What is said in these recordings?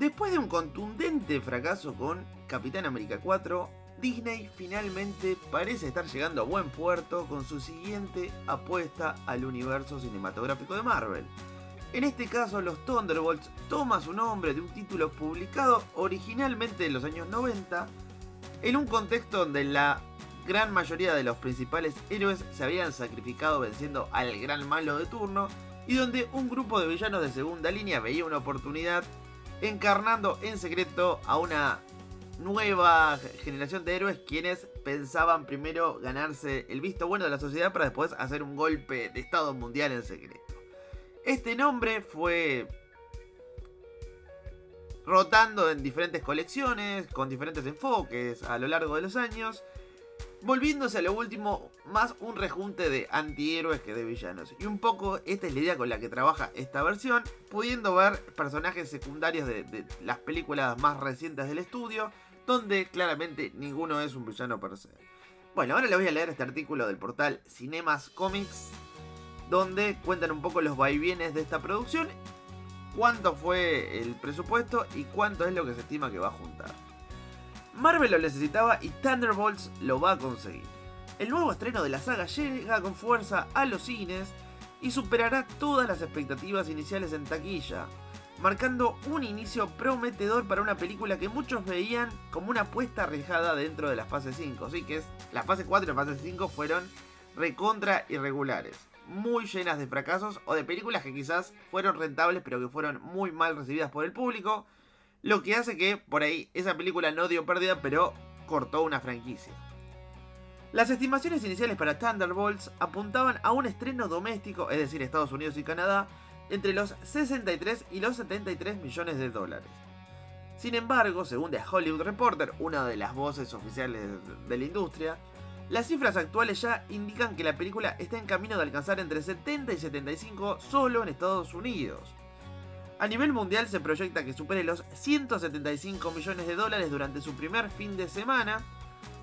Después de un contundente fracaso con Capitán América 4, Disney finalmente parece estar llegando a buen puerto con su siguiente apuesta al universo cinematográfico de Marvel. En este caso, los Thunderbolts toma su nombre de un título publicado originalmente en los años 90, en un contexto donde la gran mayoría de los principales héroes se habían sacrificado venciendo al gran malo de turno, y donde un grupo de villanos de segunda línea veía una oportunidad encarnando en secreto a una nueva generación de héroes quienes pensaban primero ganarse el visto bueno de la sociedad para después hacer un golpe de estado mundial en secreto. Este nombre fue rotando en diferentes colecciones, con diferentes enfoques a lo largo de los años, volviéndose a lo último más un rejunte de antihéroes que de villanos. Y un poco esta es la idea con la que trabaja esta versión, pudiendo ver personajes secundarios de las películas más recientes del estudio, donde claramente ninguno es un villano per se. Bueno, ahora les voy a leer este artículo del portal Cinemas Comics, donde cuentan un poco los vaivienes de esta producción, cuánto fue el presupuesto y cuánto es lo que se estima que va a juntar. Marvel lo necesitaba y Thunderbolts lo va a conseguir. El nuevo estreno de la saga llega con fuerza a los cines y superará todas las expectativas iniciales en taquilla, marcando un inicio prometedor para una película que muchos veían como una apuesta arriesgada dentro de la fase 5. Así que la fase 4 y la fase 5 fueron recontra irregulares, muy llenas de fracasos o de películas que quizás fueron rentables pero que fueron muy mal recibidas por el público, lo que hace que por ahí esa película no dio pérdida pero cortó una franquicia. Las estimaciones iniciales para Thunderbolts apuntaban a un estreno doméstico, es decir, Estados Unidos y Canadá, entre los 63 y los 73 millones de dólares. Sin embargo, según The Hollywood Reporter, una de las voces oficiales de la industria, las cifras actuales ya indican que la película está en camino de alcanzar entre 70 y 75 solo en Estados Unidos. A nivel mundial se proyecta que supere los 175 millones de dólares durante su primer fin de semana,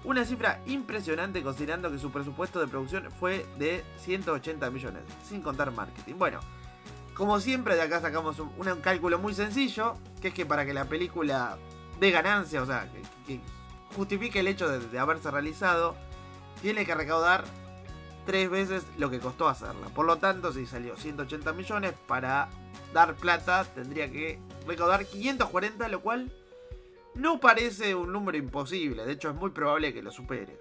una cifra impresionante considerando que su presupuesto de producción fue de 180 millones, sin contar marketing. Bueno, como siempre de acá sacamos un cálculo muy sencillo, que es que para que la película dé ganancia, o sea, que justifique el hecho de haberse realizado, tiene que recaudar 3 veces lo que costó hacerla. Por lo tanto, si salió 180 millones, para dar plata tendría que recaudar 540, lo cual no parece un número imposible. De hecho, es muy probable que lo supere.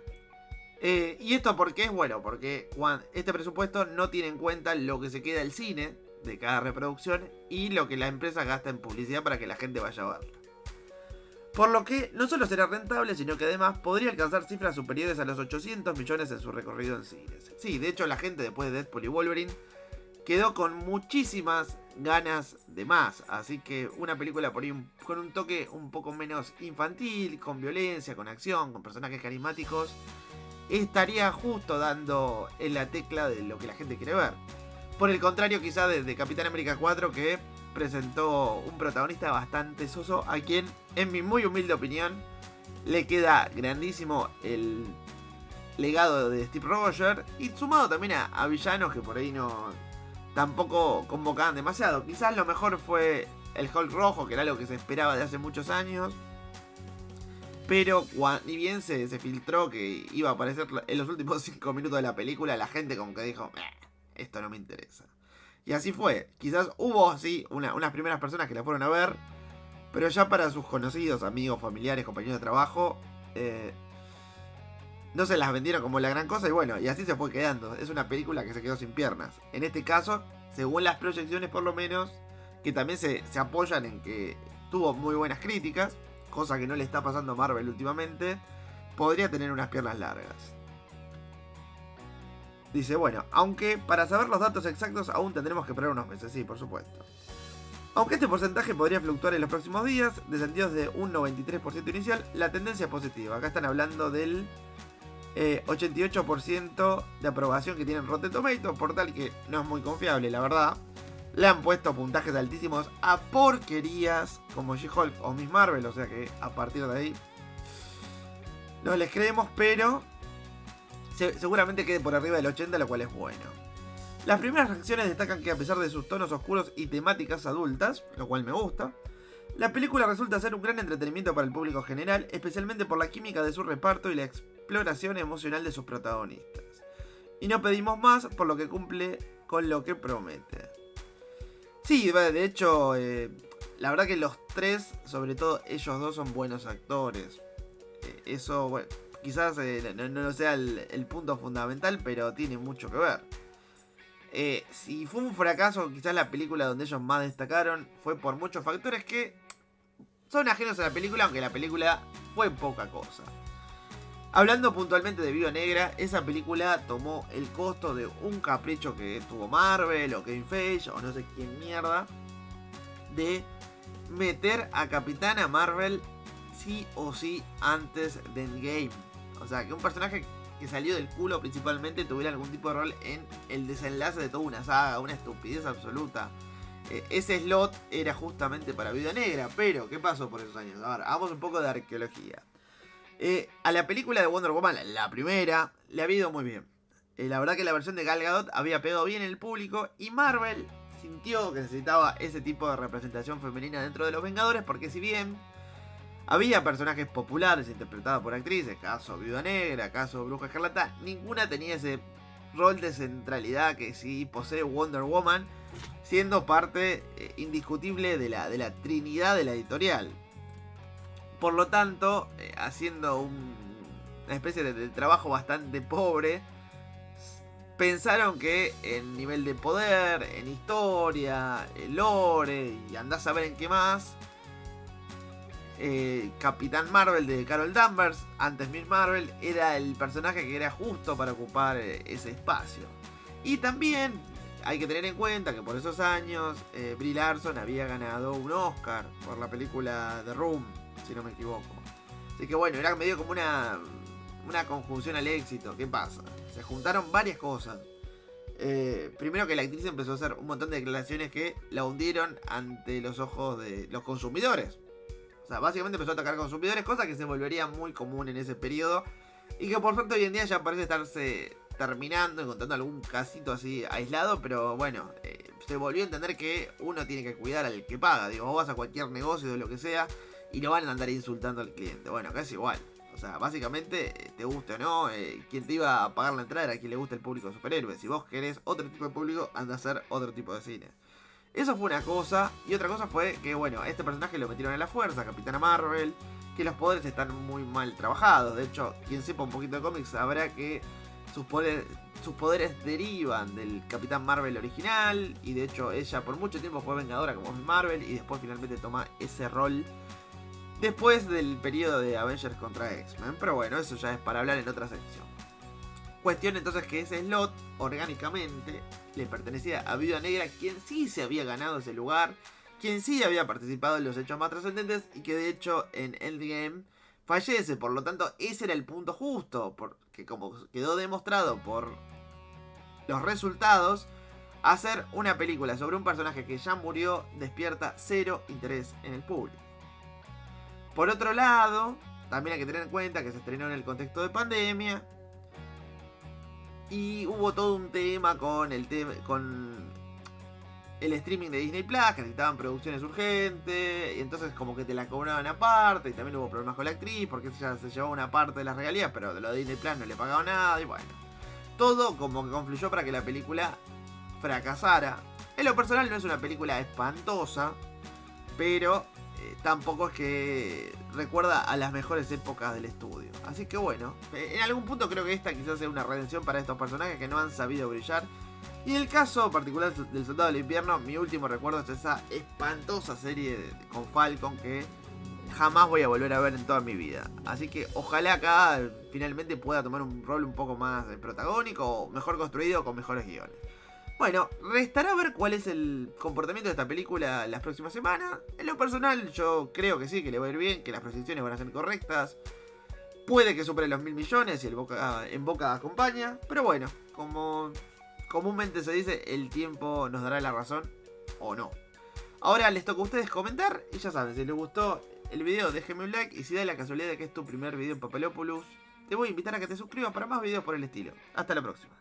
¿Y esto por qué es? Bueno, porque este presupuesto no tiene en cuenta lo que se queda del cine de cada reproducción y lo que la empresa gasta en publicidad para que la gente vaya a verla. Por lo que no solo será rentable, sino que además podría alcanzar cifras superiores a los 800 millones en su recorrido en cines. Sí, de hecho la gente después de Deadpool y Wolverine quedó con muchísimas ganas de más. Así que una película por ahí con un toque un poco menos infantil, con violencia, con acción, con personajes carismáticos, estaría justo dando en la tecla de lo que la gente quiere ver. Por el contrario quizá de Capitán América 4, que presentó un protagonista bastante soso, a quien, en mi muy humilde opinión, le queda grandísimo el legado de Steve Rogers, y sumado también a villanos que por ahí no tampoco convocaban demasiado. Quizás lo mejor fue el Hulk rojo, que era algo que se esperaba de hace muchos años, pero ni bien se filtró que iba a aparecer en los últimos 5 minutos de la película, la gente como que dijo, esto no me interesa. Y así fue. Quizás hubo así unas primeras personas que la fueron a ver, pero ya para sus conocidos, amigos, familiares, compañeros de trabajo, no se las vendieron como la gran cosa. Y bueno, y así se fue quedando. Es una película que se quedó sin piernas. En este caso, según las proyecciones por lo menos, que también se apoyan en que tuvo muy buenas críticas, cosa que no le está pasando a Marvel últimamente, podría tener unas piernas largas. Dice, bueno, aunque para saber los datos exactos aún tendremos que esperar unos meses, sí, por supuesto. Aunque este porcentaje podría fluctuar en los próximos días, descendidos de un 93% inicial, la tendencia es positiva. Acá están hablando del 88% de aprobación que tienen Rotten Tomatoes, portal que no es muy confiable, la verdad. Le han puesto puntajes altísimos a porquerías como She-Hulk o Miss Marvel, o sea que a partir de ahí no les creemos, pero seguramente quede por arriba del 80, lo cual es bueno. Las primeras reacciones destacan que a pesar de sus tonos oscuros y temáticas adultas, lo cual me gusta, La película resulta ser un gran entretenimiento para el público general, especialmente por la química de su reparto y la exploración emocional de sus protagonistas. Y no pedimos más, por lo que cumple con lo que promete. Sí, de hecho, la verdad que los tres, sobre todo ellos dos, son buenos actores. Eso, bueno, quizás no sea el punto fundamental, pero tiene mucho que ver. Si fue un fracaso, quizás la película donde ellos más destacaron fue por muchos factores que son ajenos a la película, aunque la película fue poca cosa. Hablando puntualmente de Viuda Negra, esa película tomó el costo de un capricho que tuvo Marvel o Kevin Feige o no sé quién mierda, de meter a Capitana Marvel sí o sí antes de Endgame. O sea, que un personaje que salió del culo principalmente tuviera algún tipo de rol en el desenlace de toda una saga, una estupidez absoluta. Ese slot era justamente para Viuda Negra, pero ¿qué pasó por esos años? A ver, hagamos un poco de arqueología. A la película de Wonder Woman, la primera, le había ido muy bien. La verdad que la versión de Gal Gadot había pegado bien en el público y Marvel sintió que necesitaba ese tipo de representación femenina dentro de los Vengadores, porque si bien había personajes populares interpretados por actrices, caso Viuda Negra, caso Bruja Escarlata, ninguna tenía ese rol de centralidad que sí posee Wonder Woman, siendo parte indiscutible de la trinidad de la editorial. Por lo tanto, haciendo una especie de trabajo bastante pobre, pensaron que en nivel de poder, en historia, lore y andás a ver en qué más, Capitán Marvel de Carol Danvers, antes Miss Marvel, era el personaje que era justo para ocupar ese espacio. Y también hay que tener en cuenta que por esos años Brie Larson había ganado un Oscar por la película The Room, si no me equivoco. Así que bueno, era medio como una conjunción al éxito. ¿Qué pasa? Se juntaron varias cosas. Primero que la actriz empezó a hacer un montón de declaraciones que la hundieron ante los ojos de los consumidores. O sea, básicamente empezó a atacar consumidores, cosa que se volvería muy común en ese periodo. Y que por suerte hoy en día ya parece estarse terminando, encontrando algún casito así aislado. Pero bueno, se volvió a entender que uno tiene que cuidar al que paga. Digo, vos vas a cualquier negocio de lo que sea y no van a andar insultando al cliente. Bueno, acá es igual. O sea, básicamente, te guste o no, quien te iba a pagar la entrada era quien le gusta el público de superhéroes. Si vos querés otro tipo de público, anda a hacer otro tipo de cine. Eso fue una cosa. Y otra cosa fue que, bueno, este personaje lo metieron a la fuerza, Capitana Marvel, que los poderes están muy mal trabajados. De hecho, quien sepa un poquito de cómics sabrá que sus poderes derivan del Capitán Marvel original. Y de hecho, ella por mucho tiempo fue vengadora como Marvel y después finalmente toma ese rol después del periodo de Avengers contra X-Men. Pero bueno, eso ya es para hablar en otra sección. Cuestión entonces que ese slot, orgánicamente, le pertenecía a Viuda Negra, quien sí se había ganado ese lugar, quien sí había participado en los hechos más trascendentes y que de hecho en Endgame fallece. Por lo tanto, ese era el punto justo, porque como quedó demostrado por los resultados, hacer una película sobre un personaje que ya murió despierta cero interés en el público. Por otro lado, también hay que tener en cuenta que se estrenó en el contexto de pandemia y hubo todo un tema con el streaming de Disney Plus, que necesitaban producciones urgentes, y entonces como que te la cobraban aparte, y también hubo problemas con la actriz, porque ella se llevaba una parte de las regalías, pero de lo de Disney Plus no le pagaba nada, y bueno, todo como que confluyó para que la película fracasara. En lo personal no es una película espantosa, pero tampoco es que recuerda a las mejores épocas del estudio. Así que bueno, en algún punto creo que esta quizás sea una redención para estos personajes que no han sabido brillar. Y en el caso particular del Soldado del Invierno, mi último recuerdo es esa espantosa serie con Falcon que jamás voy a volver a ver en toda mi vida. Así que ojalá acá finalmente pueda tomar un rol un poco más protagónico, o mejor construido, con mejores guiones. Bueno, restará ver cuál es el comportamiento de esta película las próximas semanas. En lo personal, yo creo que sí, que le va a ir bien, que las proyecciones van a ser correctas. Puede que supere los 1.000 millones y en boca acompaña. Pero bueno, como comúnmente se dice, el tiempo nos dará la razón o no. Ahora les toca a ustedes comentar. Y ya saben, si les gustó el video, déjenme un like. Y si da la casualidad de que es tu primer video en Papelopoulos, te voy a invitar a que te suscribas para más videos por el estilo. Hasta la próxima.